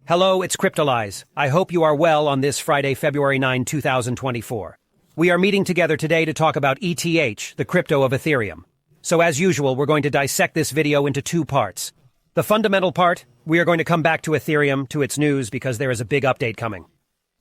Hello, it's Cryptolyze. I hope you are well on this Friday, February 9, 2024. We are meeting together today to talk about ETH, the crypto of Ethereum. So as usual, we're going to dissect this video into two parts. The fundamental part, we are going to come back to Ethereum, to its news, because there is a big update coming,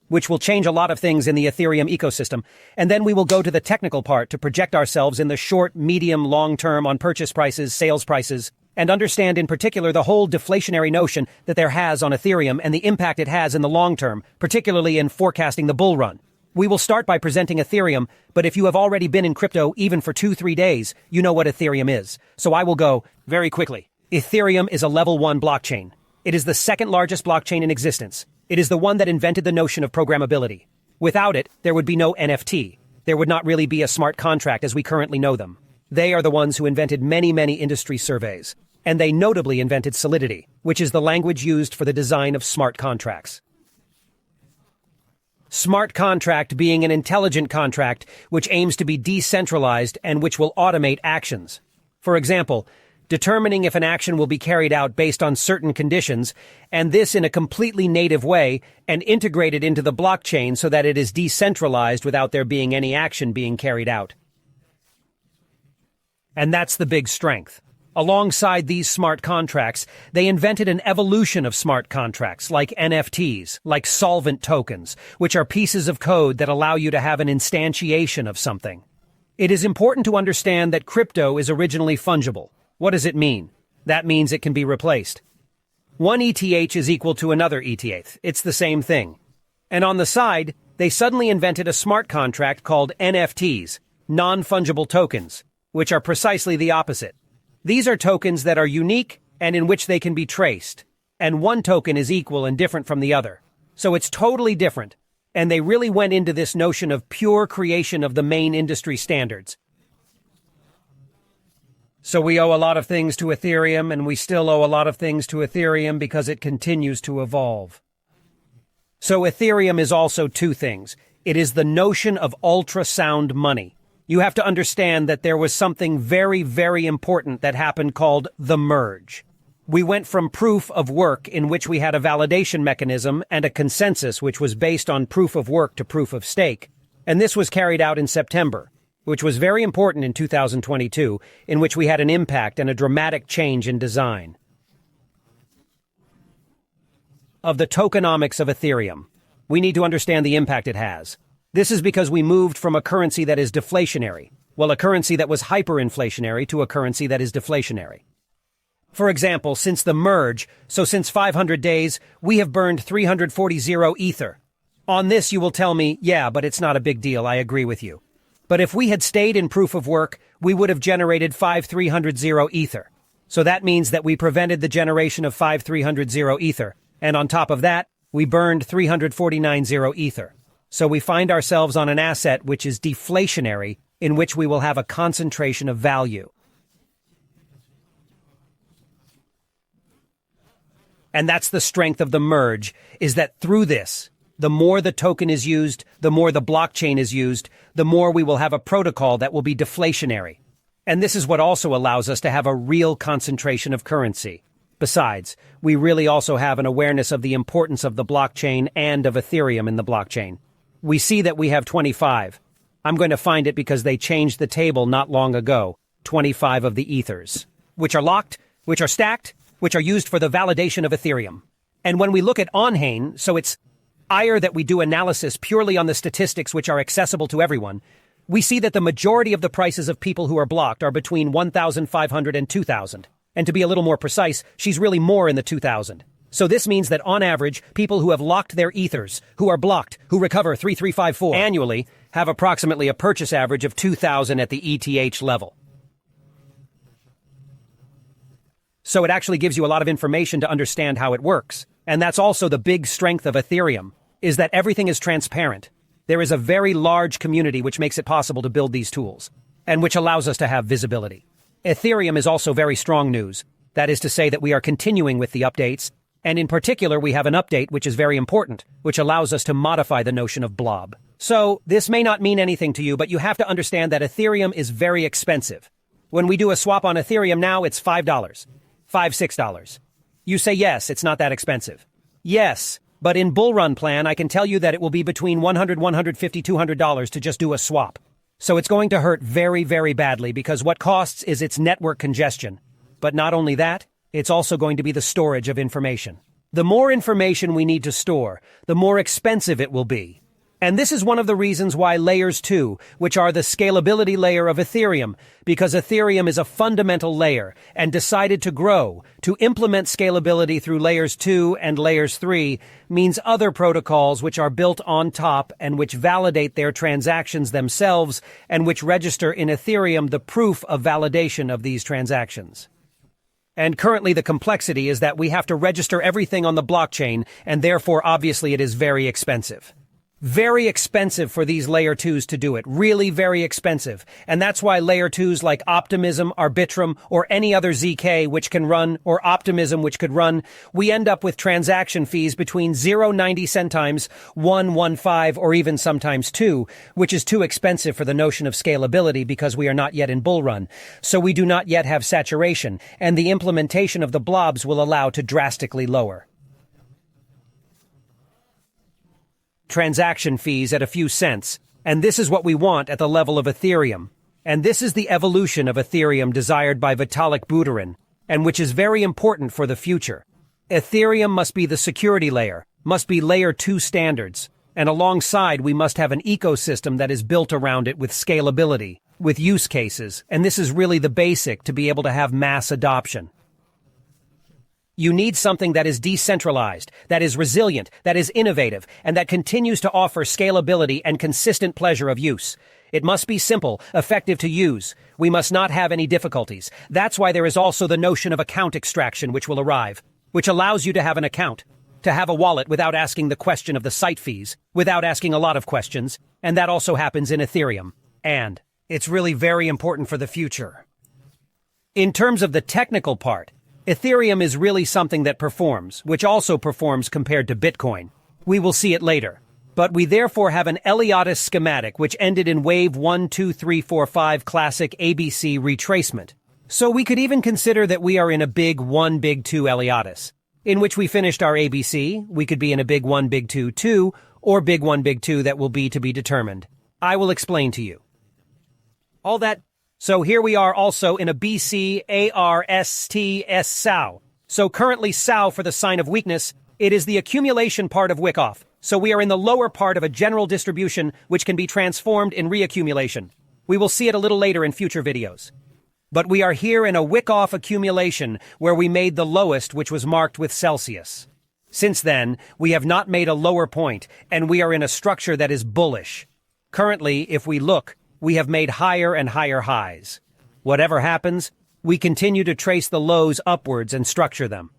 which will change a lot of things in the Ethereum ecosystem. And then we will go to the technical part to project ourselves in the short, medium, long term on purchase prices, sales prices, and understand in particular the whole deflationary notion that there has on Ethereum and the impact it has in the long term, particularly in forecasting the bull run. We will start by presenting Ethereum, but if you have already been in crypto even for 2-3 days, you know what Ethereum is. So I will go very quickly. Ethereum is a level 1 blockchain. It is the second largest blockchain in existence. It is the one that invented the notion of programmability. Without it, there would be no NFT. There would not really be a smart contract as we currently know them. They are the ones who invented many industry surveys. And they notably invented Solidity, which is the language used for the design of smart contracts. Smart contract being an intelligent contract which aims to be decentralized and which will automate actions. For example, determining if an action will be carried out based on certain conditions, and this in a completely native way, and integrated into the blockchain so that it is decentralized without there being any action being carried out. And that's the big strength. Alongside these smart contracts, they invented an evolution of smart contracts like NFTs, like solvent tokens, which are pieces of code that allow you to have an instantiation of something. It is important to understand that crypto is originally fungible. What does it mean? That means it can be replaced. One ETH is equal to another ETH. It's the same thing. And on the side, they suddenly invented a smart contract called NFTs, non-fungible tokens, which are precisely the opposite. These are tokens that are unique and in which they can be traced, and one token is equal and different from the other. So it's totally different, and they really went into this notion of pure creation of the main industry standards. So we owe a lot of things to Ethereum, and we still owe a lot of things to Ethereum because it continues to evolve. So Ethereum is also two things. It is the notion of ultrasound money. You have to understand that there was something very important that happened called the merge. We went from proof of work in which we had a validation mechanism and a consensus which was based on proof of work to proof of stake. And this was carried out in September, which was very important in 2022, in which we had an impact and a dramatic change in design of the tokenomics of Ethereum. We need to understand the impact it has. This is because we moved from a currency that is deflationary, a currency that was hyperinflationary, to a currency that is deflationary. For example, since the merge, so since 500 days, we have burned 340 Ether. On this you will tell me, yeah, but it's not a big deal, I agree with you. But if we had stayed in proof of work, we would have generated 5300 Ether. So that means that we prevented the generation of 5300 Ether, and on top of that, we burned 349 Ether. So we find ourselves on an asset which is deflationary, in which we will have a concentration of value. And that's the strength of the merge, is that through this, the more the token is used, the more the blockchain is used, the more we will have a protocol that will be deflationary. And this is what also allows us to have a real concentration of currency. Besides, we really also have an awareness of the importance of the blockchain and of Ethereum in the blockchain. We see that we have 25. I'm going to find it because they changed the table not long ago. 25 of the ethers, which are locked, which are stacked, which are used for the validation of Ethereum. And when we look at on-chain, so it's that we do analysis purely on the statistics which are accessible to everyone, we see that the majority of the prices of people who are blocked are between 1,500 and 2,000. And to be a little more precise, she's really more in the 2,000. So this means that on average, people who have locked their ethers, who are blocked, who recover 3354 annually, have approximately a purchase average of 2,000 at the ETH level. So it actually gives you a lot of information to understand how it works. And that's also the big strength of Ethereum, is that everything is transparent. There is a very large community which makes it possible to build these tools, and which allows us to have visibility. Ethereum is also very strong news. That is to say that we are continuing with the updates, and in particular we have an update which is very important, which allows us to modify the notion of blob. So, this may not mean anything to you, but you have to understand that Ethereum is very expensive. When we do a swap on Ethereum now, it's $5, $6. You say yes, it's not that expensive. Yes, but in bullrun plan, I can tell you that it will be between $100, $150, $200 to just do a swap. So it's going to hurt very, very badly because what costs is its network congestion. But not only that, it's also going to be the storage of information. The more information we need to store, the more expensive it will be. And this is one of the reasons why layers 2, which are the scalability layer of Ethereum, because Ethereum is a fundamental layer and decided to grow, to implement scalability through layers 2 and layers 3, means other protocols which are built on top and which validate their transactions themselves and which register in Ethereum the proof of validation of these transactions. And currently the complexity is that we have to register everything on the blockchain, and therefore obviously it is very expensive. Very expensive for these layer 2s to do it. Really very expensive. And that's why layer 2s like Optimism, Arbitrum, or any other ZK which can run, or Optimism which could run, we end up with transaction fees between 0.90 centimes, 1.15, or even sometimes 2, which is too expensive for the notion of scalability because we are not yet in bullrun. So we do not yet have saturation, and the implementation of the blobs will allow to drastically lower transaction fees at a few cents, and this is what we want at the level of Ethereum. And this is the evolution of Ethereum desired by Vitalik Buterin, and which is very important for the future. Ethereum must be the security layer, must be layer 2 standards, and alongside we must have an ecosystem that is built around it with scalability, with use cases, and this is really the basic to be able to have mass adoption. You need something that is decentralized, that is resilient, that is innovative, and that continues to offer scalability and consistent pleasure of use. It must be simple, effective to use. We must not have any difficulties. That's why there is also the notion of account extraction which will arrive, which allows you to have an account, to have a wallet without asking the question of the site fees, without asking a lot of questions, and that also happens in Ethereum. And it's really very important for the future. In terms of the technical part, Ethereum is really something that performs, which also performs compared to Bitcoin. We will see it later. But we therefore have an Eliottis schematic which ended in wave 1, 2, 3, 4, 5 classic ABC retracement. So we could even consider that we are in a big 1, big 2 Eliottis, in which we finished our ABC. We could be in a big 1, big 2, 2, or big 1, big 2 that will be to be determined. I will explain to you. All that. So here we are also in a BC ARSTS SOW. So currently SOW for the sign of weakness, it is the accumulation part of Wyckoff. So we are in the lower part of a general distribution which can be transformed in reaccumulation. We will see it a little later in future videos. But we are here in a Wyckoff accumulation where we made the lowest which was marked with Celsius. Since then, we have not made a lower point and we are in a structure that is bullish. Currently, if we look, we have made higher and higher highs. Whatever happens, we continue to trace the lows upwards and structure them.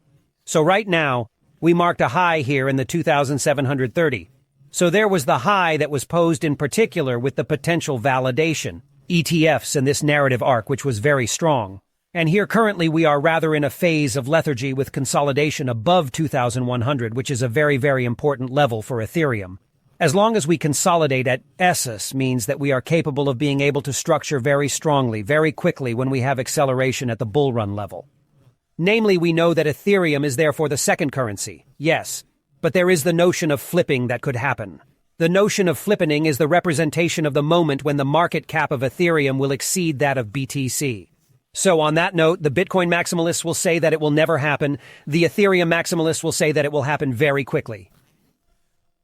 So right now, we marked a high here in the 2,730. So there was the high that was posed in particular with the potential validation, ETFs in this narrative arc which was very strong. And here currently we are rather in a phase of lethargy with consolidation above 2,100, which is a very, very important level for Ethereum. As long as we consolidate at ESUS means that we are capable of being able to structure very strongly, very quickly when we have acceleration at the bullrun level. Namely, we know that Ethereum is therefore the second currency, yes, but there is the notion of flipping that could happen. The notion of flippening is the representation of the moment when the market cap of Ethereum will exceed that of BTC. So on that note, the Bitcoin maximalists will say that it will never happen. The Ethereum maximalists will say that it will happen very quickly.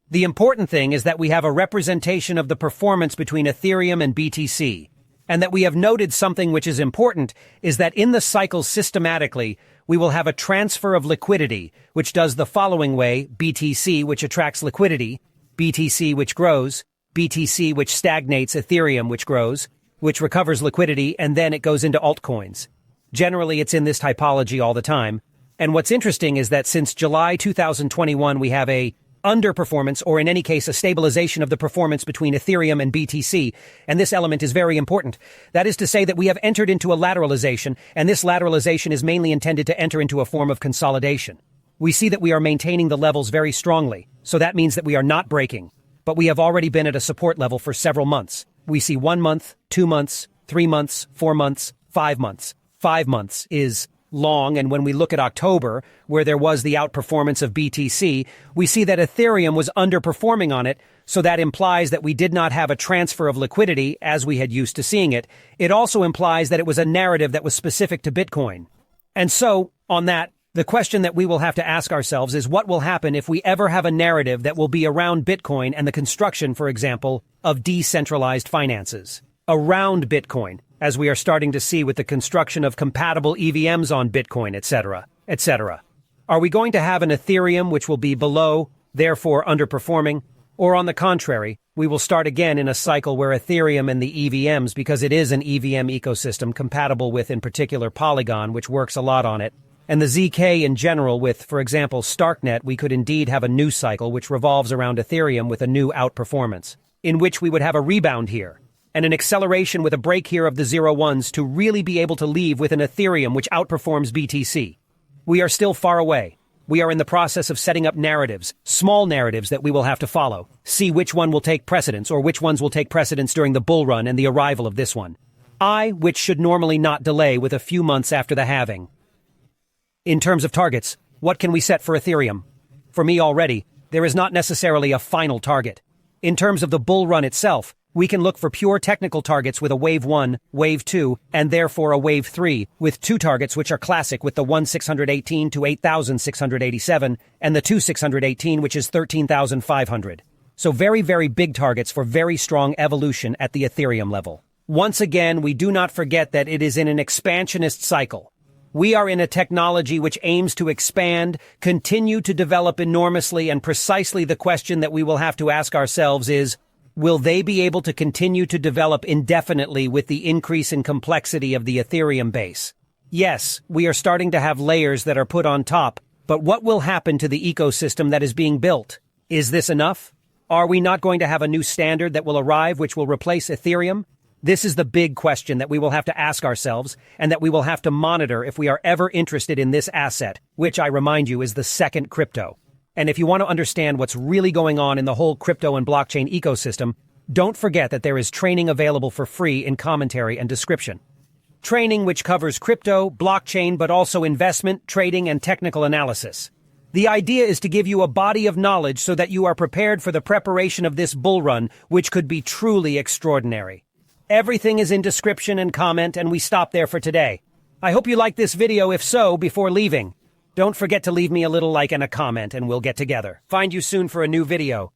The important thing is that we have a representation of the performance between Ethereum and BTC, and that we have noted something which is important is that in the cycle systematically, we will have a transfer of liquidity, which does the following way: BTC, which attracts liquidity, BTC, which grows, BTC, which stagnates, Ethereum, which grows, which recovers liquidity, and then it goes into altcoins. Generally, it's in this typology all the time. And what's interesting is that since July 2021, we have a underperformance, or in any case, a stabilization of the performance between Ethereum and BTC, and this element is very important. That is to say that we have entered into a lateralization, and this lateralization is mainly intended to enter into a form of consolidation. We see that we are maintaining the levels very strongly, so that means that we are not breaking, but we have already been at a support level for several months. We see 1 month, 2 months, 3 months, 4 months, 5 months. 5 months is long, and when we look at October, where there was the outperformance of BTC, we see that Ethereum was underperforming on it, so that implies that we did not have a transfer of liquidity as we had used to seeing it. It also implies that it was a narrative that was specific to Bitcoin. And so, on that, the question that we will have to ask ourselves is what will happen if we ever have a narrative that will be around Bitcoin and the construction, for example, of decentralized finances. Around Bitcoin, as we are starting to see with the construction of compatible EVMs on Bitcoin, etc., etc. Are we going to have an Ethereum which will be below, therefore underperforming? Or on the contrary, we will start again in a cycle where Ethereum and the EVMs, because it is an EVM ecosystem compatible with, in particular, Polygon, which works a lot on it, and the ZK in general with, for example, Starknet, we could indeed have a new cycle which revolves around Ethereum with a new outperformance, in which we would have a rebound here, and an acceleration with a break here of the 0-1s to really be able to leave with an Ethereum which outperforms BTC. We are still far away. We are in the process of setting up narratives, small narratives that we will have to follow, see which one will take precedence or which ones will take precedence during the bull run and the arrival of this one. Which should normally not delay with a few months after the halving. In terms of targets, what can we set for Ethereum? For me already, there is not necessarily a final target. In terms of the bull run itself, we can look for pure technical targets with a wave 1, wave 2, and therefore a wave 3, with two targets which are classic with the 1,618 to 8,687, and the 2,618 which is 13,500. So very, very big targets for very strong evolution at the Ethereum level. Once again, we do not forget that it is in an expansionist cycle. We are in a technology which aims to expand, continue to develop enormously, and precisely the question that we will have to ask ourselves is, will they be able to continue to develop indefinitely with the increase in complexity of the Ethereum base? Yes, we are starting to have layers that are put on top, but what will happen to the ecosystem that is being built? Is this enough? Are we not going to have a new standard that will arrive which will replace Ethereum? This is the big question that we will have to ask ourselves and that we will have to monitor if we are ever interested in this asset, which I remind you is the second crypto. And if you want to understand what's really going on in the whole crypto and blockchain ecosystem, don't forget that there is training available for free in commentary and description. Training which covers crypto, blockchain, but also investment, trading, and technical analysis. The idea is to give you a body of knowledge so that you are prepared for the preparation of this bull run, which could be truly extraordinary. Everything is in description and comment, and we stop there for today. I hope you liked this video. If so, before leaving, don't forget to leave me a little like and a comment, and we'll get together. Find you soon for a new video.